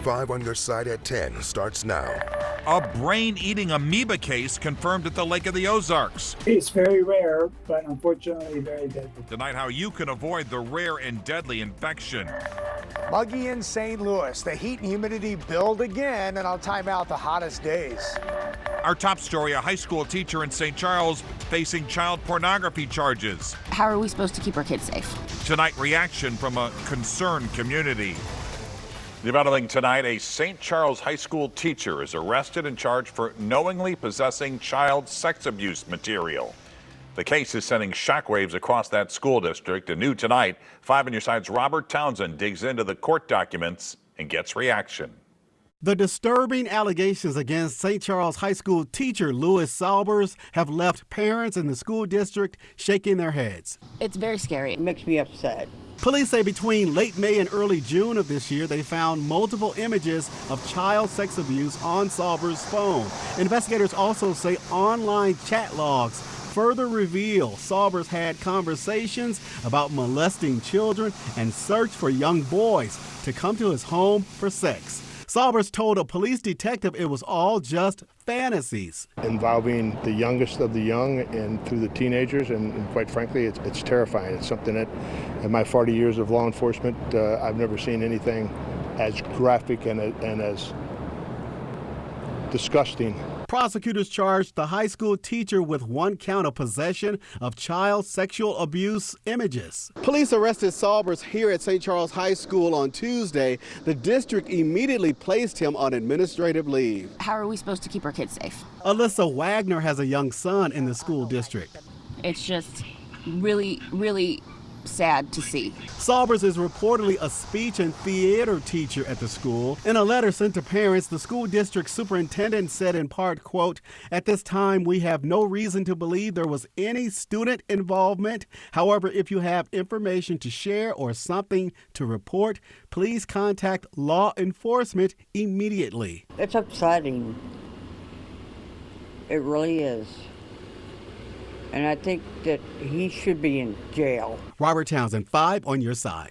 5 on your side at 10 starts now. A brain-eating amoeba case confirmed at the Lake of the Ozarks. It's very rare, but unfortunately very deadly. Tonight, how you can avoid the rare and deadly infection. Muggy in St. Louis. The heat and humidity build again, and I'll time out the hottest days. Our top story, a high school teacher in St. Charles facing child pornography charges. How are we supposed to keep our kids safe? Tonight, reaction from a concerned community. Developing tonight, a St. Charles high school teacher is arrested and charged for knowingly possessing child sex abuse material. The case is sending shockwaves across that school district. And new tonight, 5 on your side's Robert Townsend digs into the court documents and gets reaction. The disturbing allegations against St. Charles High School teacher Louis Saubers have left parents in the school district shaking their heads. It's very scary. It makes me upset. Police say between late May and early June of this year, they found multiple images of child sex abuse on Saubers' phone. Investigators also say online chat logs further reveal Saubers had conversations about molesting children and searched for young boys to come to his home for sex. Saubers told a police detective it was all just fantasies. Involving the youngest of the young and through the teenagers, and quite frankly, it's terrifying. It's something that, in my 40 years of law enforcement, I've never seen anything as graphic and as disgusting. Prosecutors charged the high school teacher with 1 count of possession of child sexual abuse images. Police arrested Saubers here at St. Charles High School on Tuesday. The district immediately placed him on administrative leave. How are we supposed to keep our kids safe? Alyssa Wagner has a young son in the school district. It's just really, really sad to see. Saubers is reportedly a speech and theater teacher at the school. In a letter sent to parents, the school district superintendent said in part, quote, "At this time, we have no reason to believe there was any student involvement. However, if you have information to share or something to report, please contact law enforcement immediately." It's upsetting. It really is. And I think that he should be in jail. Robert Townsend, 5 on your side.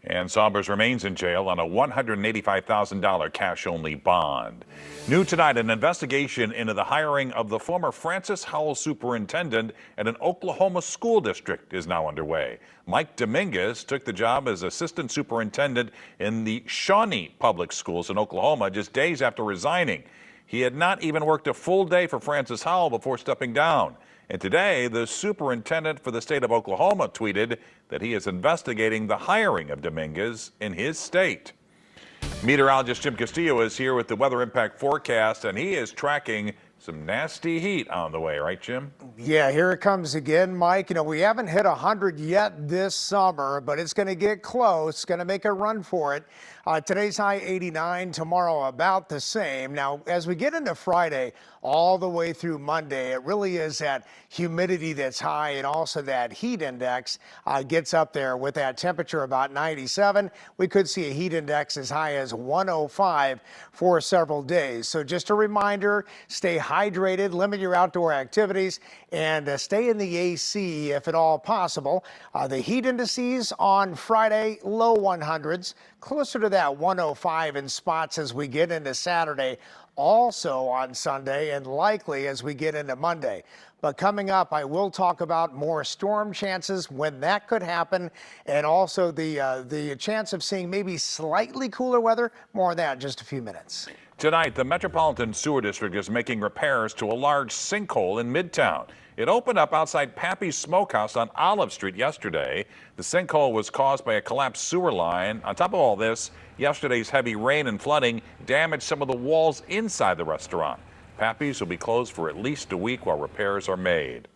And Saubers remains in jail on a $185,000 cash-only bond. New tonight, an investigation into the hiring of the former Francis Howell superintendent at an Oklahoma school district is now underway. Mike Dominguez took the job as assistant superintendent in the Shawnee Public Schools in Oklahoma just days after resigning. He had not even worked a full day for Francis Howell before stepping down. And today, the superintendent for the state of Oklahoma tweeted that he is investigating the hiring of Dominguez in his state. Meteorologist Jim Castillo is here with the weather impact forecast, and he is tracking some nasty heat on the way, right, Jim? Yeah, here it comes again, Mike. You know, we haven't hit 100 yet this summer, but it's going to get close, going to make a run for it. Today's high 89, tomorrow about the same. Now, as we get into Friday, all the way through Monday, it really is that humidity that's high, and also that heat index gets up there with that temperature about 97. We could see a heat index as high as 105 for several days. So just a reminder, stay hydrated, limit your outdoor activities, and stay in the AC if at all possible. The heat indices on Friday, low 100s, closer to that 105 in spots as we get into Saturday, also on Sunday, and likely as we get into Monday. But coming up, I will talk about more storm chances, when that could happen, and also the chance of seeing maybe slightly cooler weather. More on that in just a few minutes. Tonight, the Metropolitan Sewer District is making repairs to a large sinkhole in Midtown. It opened up outside Pappy's Smokehouse on Olive Street yesterday. The sinkhole was caused by a collapsed sewer line. On top of all this, yesterday's heavy rain and flooding damaged some of the walls inside the restaurant. Pappy's will be closed for at least a week while repairs are made.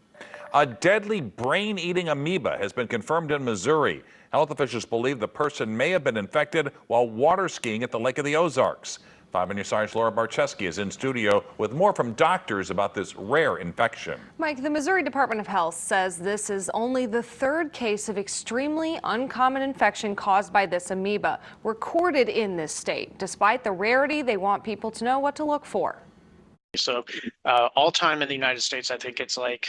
A deadly brain-eating amoeba has been confirmed in Missouri. Health officials believe the person may have been infected while water skiing at the Lake of the Ozarks. 5 on your side's Laura Barcheski is in studio with more from doctors about this rare infection. Mike, the Missouri Department of Health says this is only the 3rd case of extremely uncommon infection caused by this amoeba recorded in this state. Despite the rarity, they want people to know what to look for. So all time in the United States, I think it's like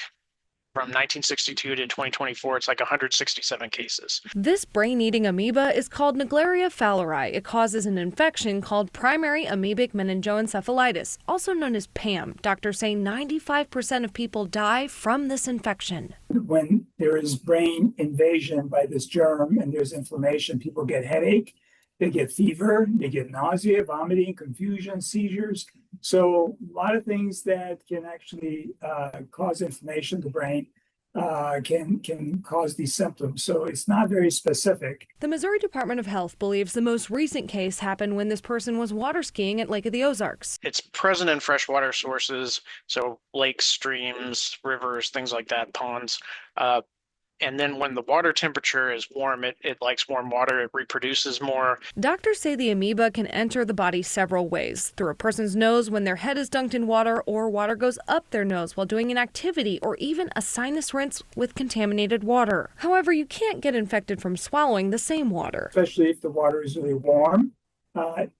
From 1962 to 2024, it's like 167 cases. This brain-eating amoeba is called Naegleria fowleri. It causes an infection called primary amoebic meningoencephalitis, also known as PAM. Doctors say 95% of people die from this infection. When there is brain invasion by this germ and there's inflammation, people get headache, they get fever, they get nausea, vomiting, confusion, seizures. So a lot of things that can actually cause inflammation of the brain can cause these symptoms. So it's not very specific. The Missouri Department of Health believes the most recent case happened when this person was water skiing at Lake of the Ozarks. It's present in freshwater sources, so lakes, streams, rivers, things like that, ponds. And then when the water temperature is warm, it likes warm water, it reproduces more. Doctors say the amoeba can enter the body several ways: through a person's nose when their head is dunked in water, or water goes up their nose while doing an activity, or even a sinus rinse with contaminated water. However, you can't get infected from swallowing the same water. Especially if the water is really warm.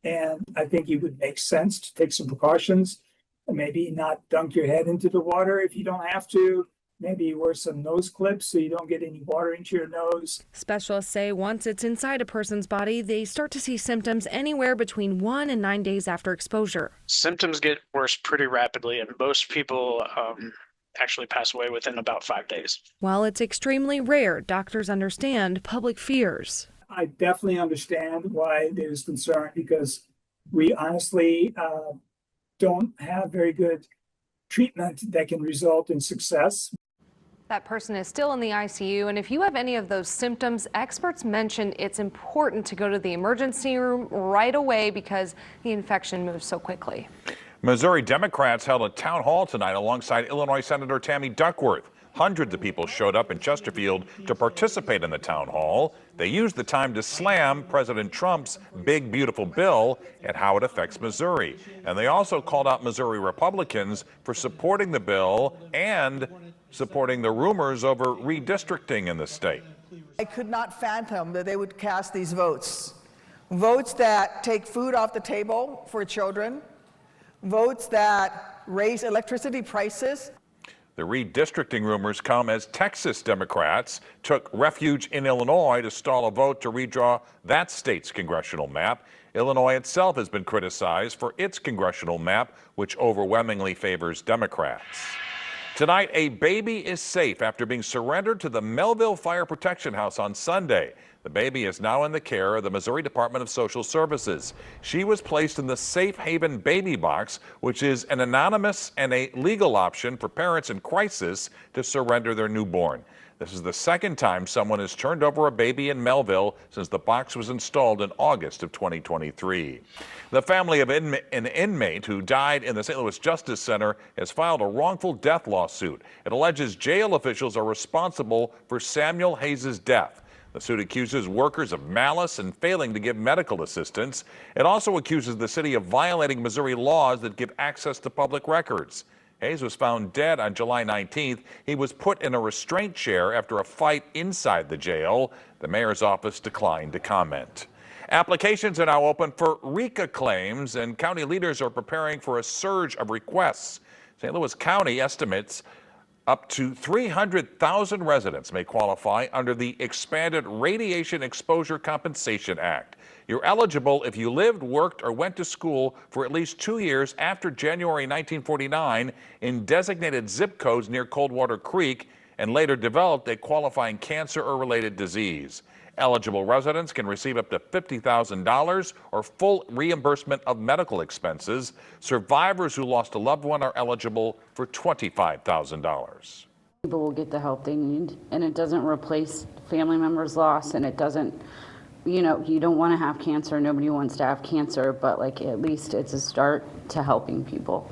And I think it would make sense to take some precautions and maybe not dunk your head into the water if you don't have to. Maybe wear some nose clips so you don't get any water into your nose. Specialists say once it's inside a person's body, they start to see symptoms anywhere between 1 and 9 days after exposure. Symptoms get worse pretty rapidly, and most people actually pass away within about 5 days. While it's extremely rare, doctors understand public fears. I definitely understand why there's concern, because we honestly don't have very good treatment that can result in success. That person is still in the ICU, and if you have any of those symptoms, experts mention it's important to go to the emergency room right away because the infection moves so quickly. Missouri Democrats held a town hall tonight alongside Illinois Senator Tammy Duckworth. Hundreds of people showed up in Chesterfield to participate in the town hall. They used the time to slam President Trump's big, beautiful bill and how it affects Missouri. And they also called out Missouri Republicans for supporting the bill and supporting the rumors over redistricting in the state. I could not fathom that they would cast these votes. Votes that take food off the table for children. Votes that raise electricity prices. The redistricting rumors come as Texas Democrats took refuge in Illinois to stall a vote to redraw that state's congressional map. Illinois itself has been criticized for its congressional map, which overwhelmingly favors Democrats. Tonight, a baby is safe after being surrendered to the Melville Fire Protection House on Sunday. The baby is now in the care of the Missouri Department of Social Services. She was placed in the Safe Haven Baby Box, which is an anonymous and a legal option for parents in crisis to surrender their newborn. This is the second time someone has turned over a baby in Melville since the box was installed in August of 2023. The family of an inmate who died in the St. Louis Justice Center has filed a wrongful death lawsuit. It alleges jail officials are responsible for Samuel Hayes' death. The suit accuses workers of malice and failing to give medical assistance. It also accuses the city of violating Missouri laws that give access to public records. Hayes was found dead on July 19th. He was put in a restraint chair after a fight inside the jail. The mayor's office declined to comment. Applications are now open for RECA claims, and county leaders are preparing for a surge of requests. St. Louis County estimates up to 300,000 residents may qualify under the expanded Radiation Exposure Compensation Act. You're eligible if you lived, worked, or went to school for at least 2 years after January 1949 in designated zip codes near Coldwater Creek and later developed a qualifying cancer or related disease. Eligible residents can receive up to $50,000 or full reimbursement of medical expenses. Survivors who lost a loved one are eligible for $25,000. People will get the help they need, and it doesn't replace family members' loss, and it doesn't, you don't want to have cancer. Nobody wants to have cancer, but at least it's a start to helping people.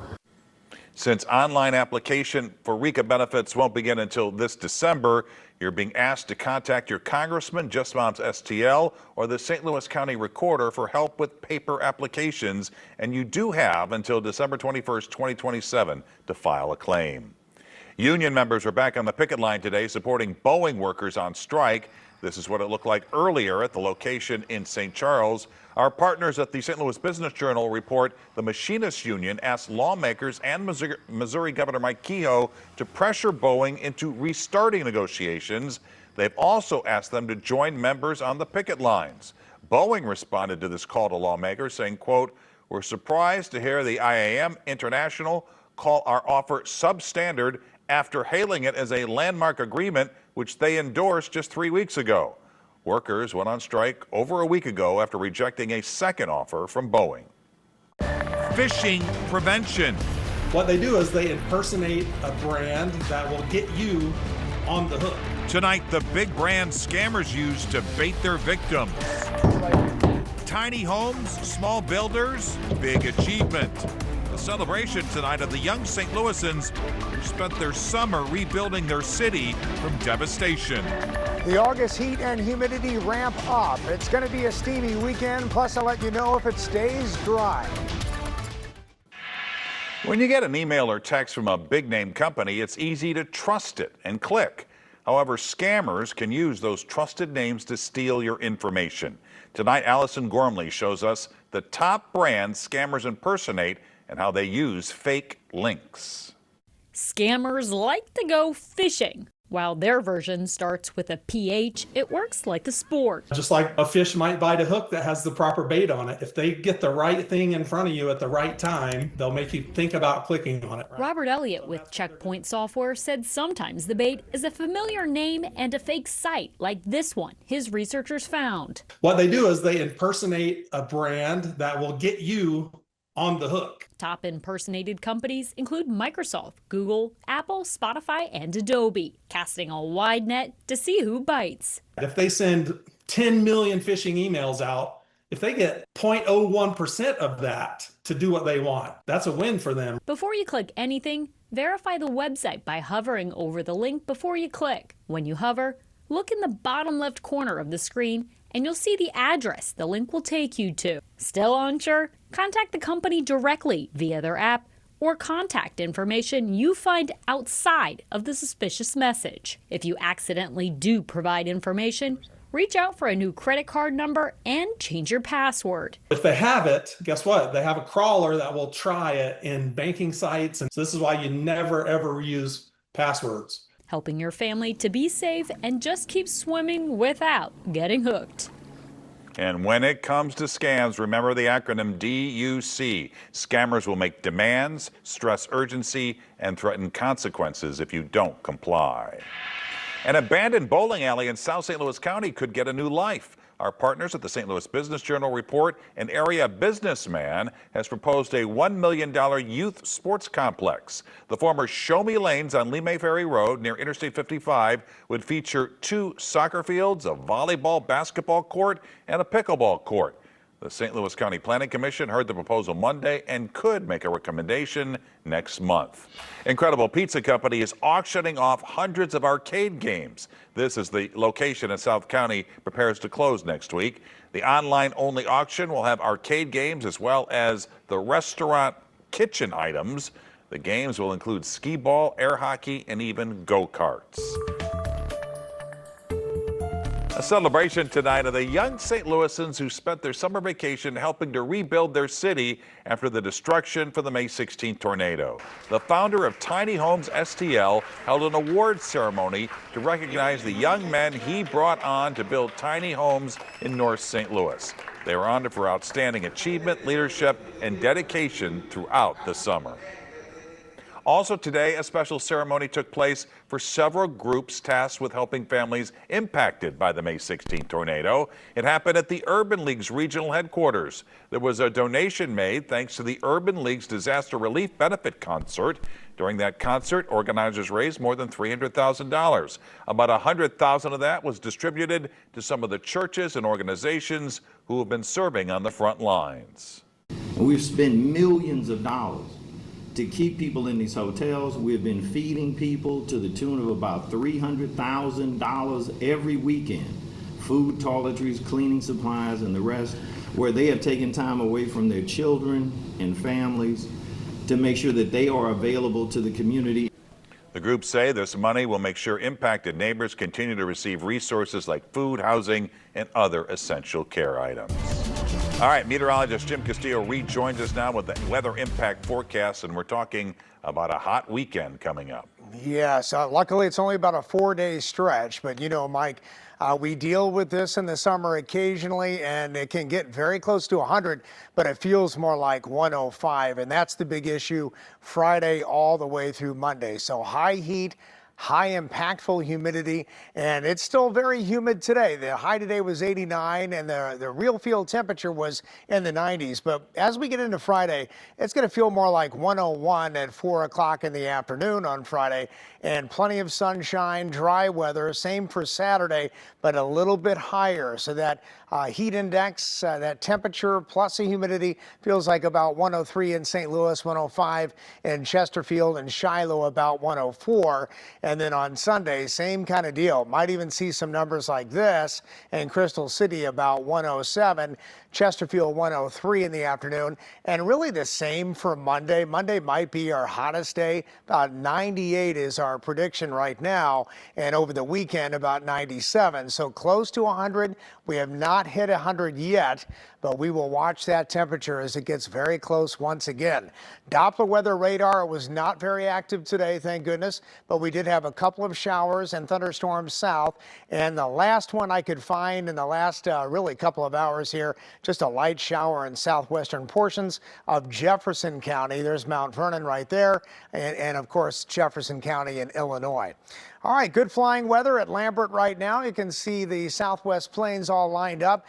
Since online application for RECA benefits won't begin until this December, you're being asked to contact your congressman, Just Moms STL, or the St. Louis County Recorder for help with paper applications, and you do have until December 21st, 2027 to file a claim. Union members are back on the picket line today supporting Boeing workers on strike. This is what it looked like earlier at the location in St. Charles. Our partners at the St. Louis Business Journal report the Machinists Union asked lawmakers and Missouri Governor Mike Kehoe to pressure Boeing into restarting negotiations. They've also asked them to join members on the picket lines. Boeing responded to this call to lawmakers saying, quote, "We're surprised to hear the IAM International call our offer substandard after hailing it as a landmark agreement which they endorsed just 3 weeks ago." Workers went on strike over a week ago after rejecting a second offer from Boeing. Phishing prevention. What they do is they impersonate a brand that will get you on the hook. Tonight, the big brand scammers use to bait their victims. Tiny homes, small builders, big achievement. A celebration tonight of the young St. Louisans who spent their summer rebuilding their city from devastation. The August heat and humidity ramp up. It's going to be a steamy weekend, plus I'll let you know if it stays dry. When you get an email or text from a big name company, it's easy to trust it and click. However, scammers can use those trusted names to steal your information. Tonight, Allison Gormley shows us the top brands scammers impersonate and how they use fake links. Scammers like to go fishing. While their version starts with a PH, it works like a sport. Just like a fish might bite a hook that has the proper bait on it. If they get the right thing in front of you at the right time, they'll make you think about clicking on it. Robert Elliott with Checkpoint Software said sometimes the bait is a familiar name and a fake site like this one his researchers found. What they do is they impersonate a brand that will get you on the hook. Top impersonated companies include Microsoft, Google, Apple, Spotify, and Adobe, casting a wide net to see who bites. If they send 10 million phishing emails out, if they get 0.01% of that to do what they want, that's a win for them. Before you click anything, verify the website by hovering over the link before you click. When you hover, look in the bottom left corner of the screen and you'll see the address the link will take you to. Still unsure? Contact the company directly via their app or contact information you find outside of the suspicious message. If you accidentally do provide information, reach out for a new credit card number and change your password. If they have it, guess what? They have a crawler that will try it in banking sites. And so this is why you never, ever use passwords. Helping your family to be safe and just keep swimming without getting hooked. And when it comes to scams, remember the acronym DUC. Scammers will make demands, stress urgency, and threaten consequences if you don't comply. An abandoned bowling alley in South St. Louis County could get a new life. Our partners at the St. Louis Business Journal report an area businessman has proposed a $1 million youth sports complex. The former Show Me Lanes on Lee Ferry Road near Interstate 55 would feature 2 soccer fields, a volleyball basketball court, and a pickleball court. The St. Louis County Planning Commission heard the proposal Monday and could make a recommendation next month. Incredible Pizza Company is auctioning off hundreds of arcade games. This is the location in South County prepares to close next week. The online-only auction will have arcade games as well as the restaurant kitchen items. The games will include skee ball, air hockey, and even go-karts. A celebration tonight of the young St. Louisans who spent their summer vacation helping to rebuild their city after the destruction from the May 16th tornado. The founder of Tiny Homes STL held an awards ceremony to recognize the young men he brought on to build tiny homes in North St. Louis. They were honored for outstanding achievement, leadership, and dedication throughout the summer. Also today, a special ceremony took place for several groups tasked with helping families impacted by the May 16th tornado. It happened at the Urban League's regional headquarters. There was a donation made thanks to the Urban League's Disaster Relief Benefit Concert. During that concert, organizers raised more than $300,000. About $100,000 of that was distributed to some of the churches and organizations who have been serving on the front lines. We've spent millions of dollars to keep people in these hotels. We've been feeding people to the tune of about $300,000 every weekend. Food, toiletries, cleaning supplies, and the rest, where they have taken time away from their children and families to make sure that they are available to the community. The groups say this money will make sure impacted neighbors continue to receive resources like food, housing, and other essential care items. All right, meteorologist Jim Castillo rejoins us now with the weather impact forecast, and we're talking about a hot weekend coming up. Yes, luckily it's only about a 4-day stretch, but you know, Mike, we deal with this in the summer occasionally, and it can get very close to 100, but it feels more like 105, and that's the big issue Friday all the way through Monday. So high heat, high impactful humidity, and it's still very humid today. The high today was 89 and the real field temperature was in the 90s. But as we get into Friday, it's going to feel more like 101 at 4 o'clock in the afternoon on Friday, and plenty of sunshine, dry weather. Same for Saturday, but a little bit higher. So that heat index, that temperature plus the humidity feels like about 103 in St. Louis, 105 in Chesterfield and Shiloh, about 104. And then on Sunday, same kind of deal. Might even see some numbers like this in Crystal City, about 107. Chesterfield 103 in the afternoon, and really the same for Monday. Monday might be our hottest day. About 98 is our prediction right now, and over the weekend about 97. So close to 100. We have not hit 100 yet, but we will watch that temperature as it gets very close once again. Doppler weather radar was not very active today, thank goodness, but we did have a couple of showers and thunderstorms south, and the last one I could find in the last really couple of hours here, just a light shower in southwestern portions of Jefferson County. There's Mount Vernon right there, and of course Jefferson County in Illinois. All right, good flying weather at Lambert right now. You can see the southwest plains all lined up,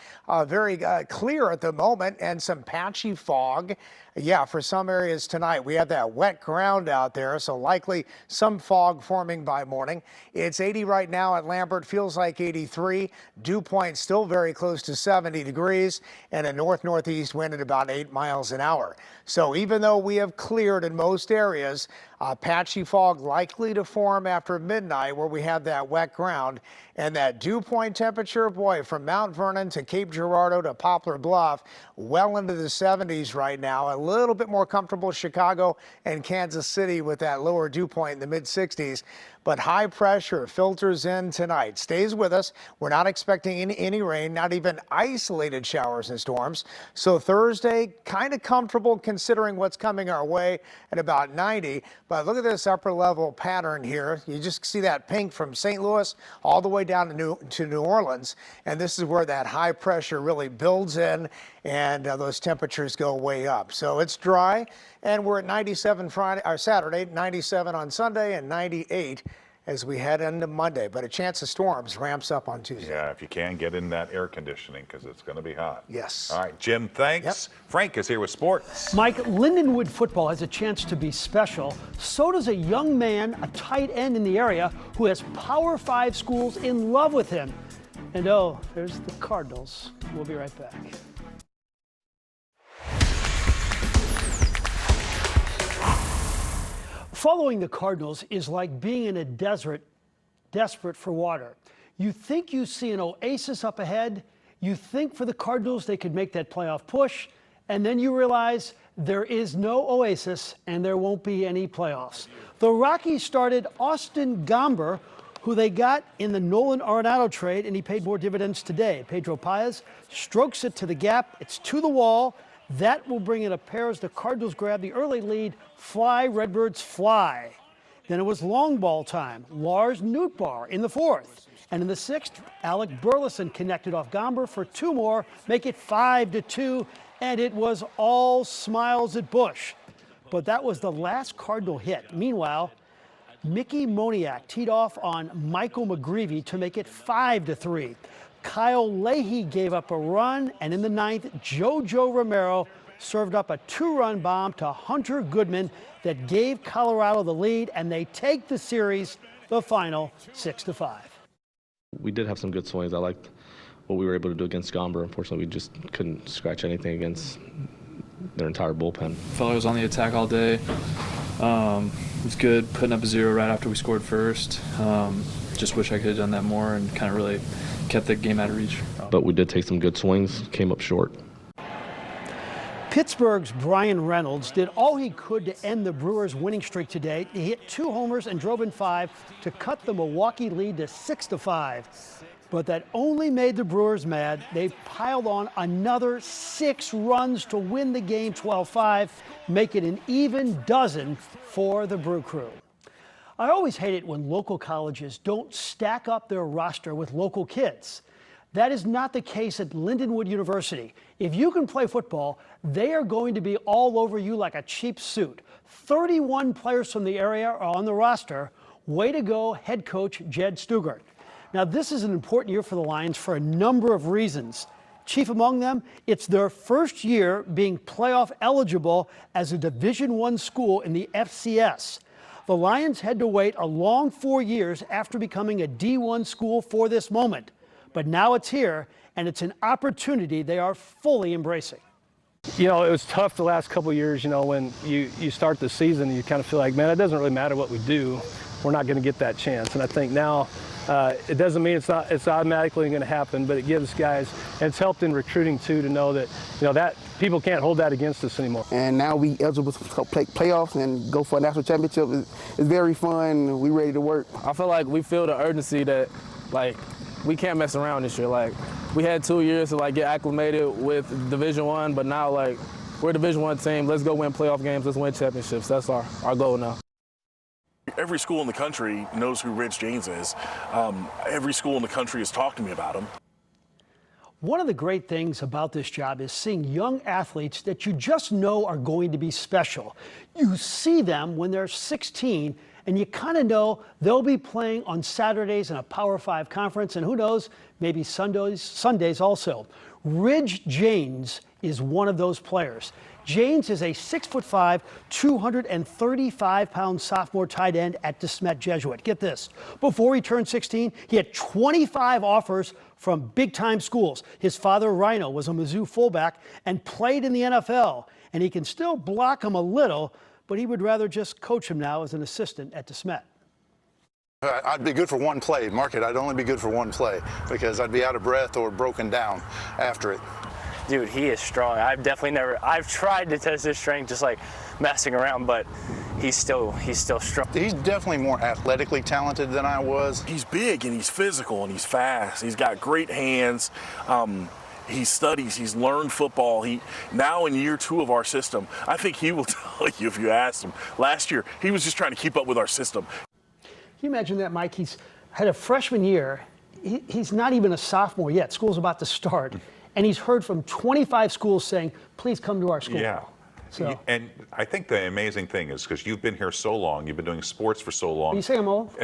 very clear at the moment, and some patchy fog. Yeah, for some areas tonight. We have that wet ground out there, so likely some fog forming by morning. It's 80 right now at Lambert, feels like 83. Dew point still very close to 70 degrees, and a north-northeast wind at about 8 miles an hour. So even though we have cleared in most areas, patchy fog likely to form after midnight where we have that wet ground, and that dew point temperature, boy, from Mount Vernon to Cape Girardeau to Poplar Bluff, well into the 70s right now. A little bit more comfortable Chicago and Kansas City with that lower dew point in the mid-60s. But high pressure filters in tonight, stays with us. We're not expecting any rain, not even isolated showers and storms. So Thursday, kind of comfortable considering what's coming our way at about 90. But look at this upper level pattern here. You just see that pink from St. Louis all the way down to New Orleans. And this is where that high pressure really builds in, and those temperatures go way up. So it's dry, and we're at 97 Saturday, 97 on Sunday, and 98 as we head into Monday. But a chance of storms ramps up on Tuesday. Yeah, if you can, get in that air conditioning because it's going to be hot. Yes. All right, Jim, thanks. Yep. Frank is here with sports. Mike, Lindenwood football has a chance to be special. So does a young man, a tight end in the area, who has Power 5 schools in love with him. And oh, there's the Cardinals. We'll be right back. Following the Cardinals is like being in a desert, desperate for water. You think you see an oasis up ahead, you think for the Cardinals they could make that playoff push, and then you realize there is no oasis and there won't be any playoffs. The Rockies started Austin Gomber, who they got in the Nolan Arenado trade, and he paid more dividends today. Pedro Paez strokes it to the gap, it's to the wall. That will bring in a pair as the Cardinals grab the early lead. Fly, Redbirds, fly. Then it was long ball time. Lars Nootbaar in the fourth. And in the sixth, Alec Burleson connected off Gomber for two more, make it 5-2. And it was all smiles at Busch. But that was the last Cardinal hit. Meanwhile, Mickey Moniak teed off on Michael McGreevy to make it 5-3. Kyle Leahy gave up a run, and in the ninth, JoJo Romero served up a two-run bomb to Hunter Goodman that gave Colorado the lead, and they take the series, the final 6-5. We did have some good swings. I liked what we were able to do against Gomber. Unfortunately, we just couldn't scratch anything against their entire bullpen. Felt like I was on the attack all day. It was good putting up a 0 right after we scored first. Just wish I could have done that more and kind of really kept the game out of reach. But we did take some good swings, came up short. Pittsburgh's Brian Reynolds did all he could to end the Brewers' winning streak today. He hit 2 homers and drove in 5 to cut the Milwaukee lead to 6-5. But that only made the Brewers mad. They piled on another 6 runs to win the game 12-5, make it an even dozen for the Brew Crew. I always hate it when local colleges don't stack up their roster with local kids. That is not the case at Lindenwood University. If you can play football, they are going to be all over you like a cheap suit. 31 players from the area are on the roster. Way to go, head coach Jed Stugart. Now, this is an important year for the Lions for a number of reasons. Chief among them, it's their first year being playoff eligible as a Division I school in the FCS. The Lions had to wait a long 4 years after becoming a D1 school for this moment. But now it's here, and it's an opportunity they are fully embracing. You know, it was tough the last couple of years, you know, when you start the season and you kind of feel like, man, it doesn't really matter what we do. We're not going to get that chance. And I think now it doesn't mean it's automatically going to happen, but it gives guys, and it's helped in recruiting too, to know that, you know, that people can't hold that against us anymore. And now we eligible to play playoffs and go for a national championship. It's very fun. We ready to work. I feel like we feel the urgency that, like, we can't mess around this year. Like, we had 2 years to like get acclimated with Division I, but now like we're a Division I team. Let's go win playoff games. Let's win championships. That's our goal now. Every school in the country knows who Rich James is. Every school in the country has talked to me about him. One of the great things about this job is seeing young athletes that you just know are going to be special. You see them when they're 16, and you kind of know they'll be playing on Saturdays in a Power 5 conference, and who knows, maybe Sundays also. Ridge James is one of those players. James is a 6'5", 235-pound sophomore tight end at DeSmet Jesuit. Get this, before he turned 16, he had 25 offers from big-time schools. His father, Rhino, was a Mizzou fullback and played in the NFL, and he can still block him a little, but he would rather just coach him now as an assistant at DeSmet. I'd be good for one play. Mark it, I'd only be good for one play because I'd be out of breath or broken down after it. Dude, he is strong. I've tried to test his strength just like messing around, but he's still strong. He's definitely more athletically talented than I was. He's big and he's physical and he's fast. He's got great hands. He studies, he's learned football. He now in year 2 of our system, I think he will tell you if you ask him. Last year, he was just trying to keep up with our system. Can you imagine that, Mike? He's had a freshman year. He's not even a sophomore yet. School's about to start. And he's heard from 25 schools saying, please come to our school. Yeah. So, and I think the amazing thing is because you've been here so long, you've been doing sports for so long. you say I'm old?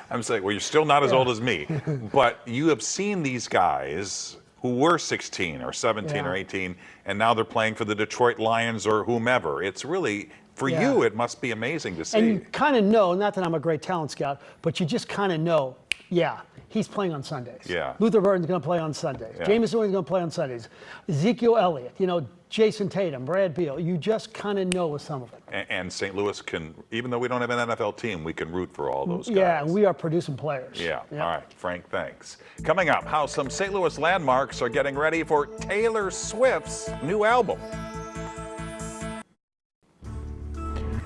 I'm saying, well, you're still not as old as me, but you have seen these guys who were 16 or 17 or 18, and now they're playing for the Detroit Lions or whomever. It's really, for you, it must be amazing to see. And you kind of know, not that I'm a great talent scout, but you just kind of know, he's playing on Sundays. Yeah. Luther Burton's going to play on Sundays. Yeah. Jameis Winston's going to play on Sundays. Ezekiel Elliott, Jason Tatum, Brad Beal. You just kind of know with some of it. And St. Louis can, even though we don't have an NFL team, we can root for all those guys. Yeah, and we are producing players. Yeah. All right, Frank, thanks. Coming up, how some St. Louis landmarks are getting ready for Taylor Swift's new album.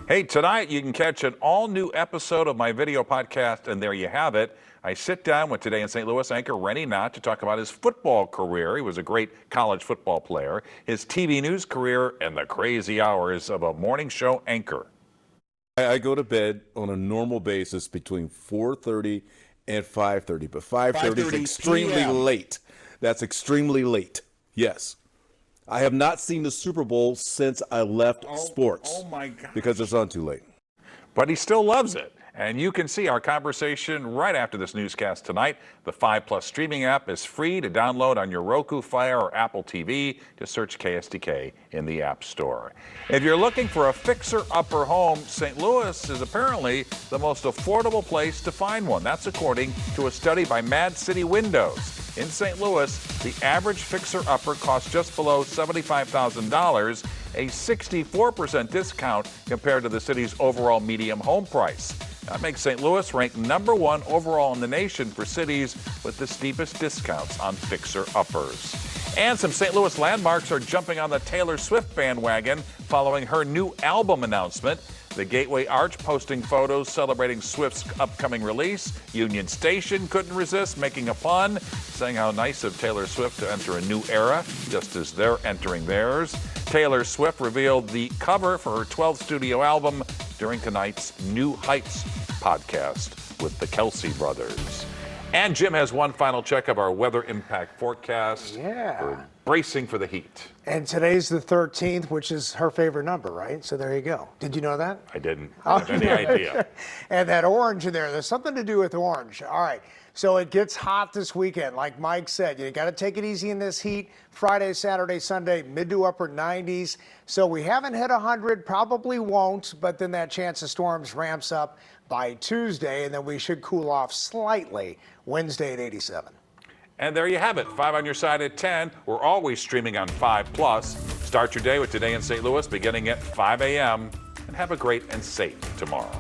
Hey, tonight you can catch an all-new episode of my video podcast, and there you have it. I sit down with Today in St. Louis anchor Rennie Knott to talk about his football career. He was a great college football player, his TV news career, and the crazy hours of a morning show anchor. I go to bed on a normal basis between 4:30 and 5:30, but 5:30 is extremely late. That's extremely late. Yes. I have not seen the Super Bowl since I left sports. Oh my God. Because it's on too late. But he still loves it. And you can see our conversation right after this newscast tonight. The 5+ streaming app is free to download on your Roku, Fire, or Apple TV. Just search KSDK in the App Store. If you're looking for a fixer-upper home, St. Louis is apparently the most affordable place to find one. That's according to a study by Mad City Windows. In St. Louis, the average fixer-upper costs just below $75,000, a 64% discount compared to the city's overall medium home price. That makes St. Louis rank #1 overall in the nation for cities with the steepest discounts on fixer-uppers. And some St. Louis landmarks are jumping on the Taylor Swift bandwagon following her new album announcement. The Gateway Arch posting photos celebrating Swift's upcoming release. Union Station couldn't resist making a pun, saying how nice of Taylor Swift to enter a new era, just as they're entering theirs. Taylor Swift revealed the cover for her 12th studio album during tonight's New Heights podcast with the Kelsey brothers. And Jim has one final check of our weather impact forecast. Yeah. We're bracing for the heat. And today's the 13th, which is her favorite number, right? So there you go. Did you know that? I didn't have any idea. And that orange in there's something to do with orange. All right. So it gets hot this weekend. Like Mike said, you got to take it easy in this heat. Friday, Saturday, Sunday, mid to upper 90s. So we haven't hit 100, probably won't, but then that chance of storms ramps up by Tuesday, and then we should cool off slightly Wednesday at 87. And there you have it. 5 on your side at 10. We're always streaming on 5+. Start your day with Today in St. Louis beginning at 5 a.m. and have a great and safe tomorrow.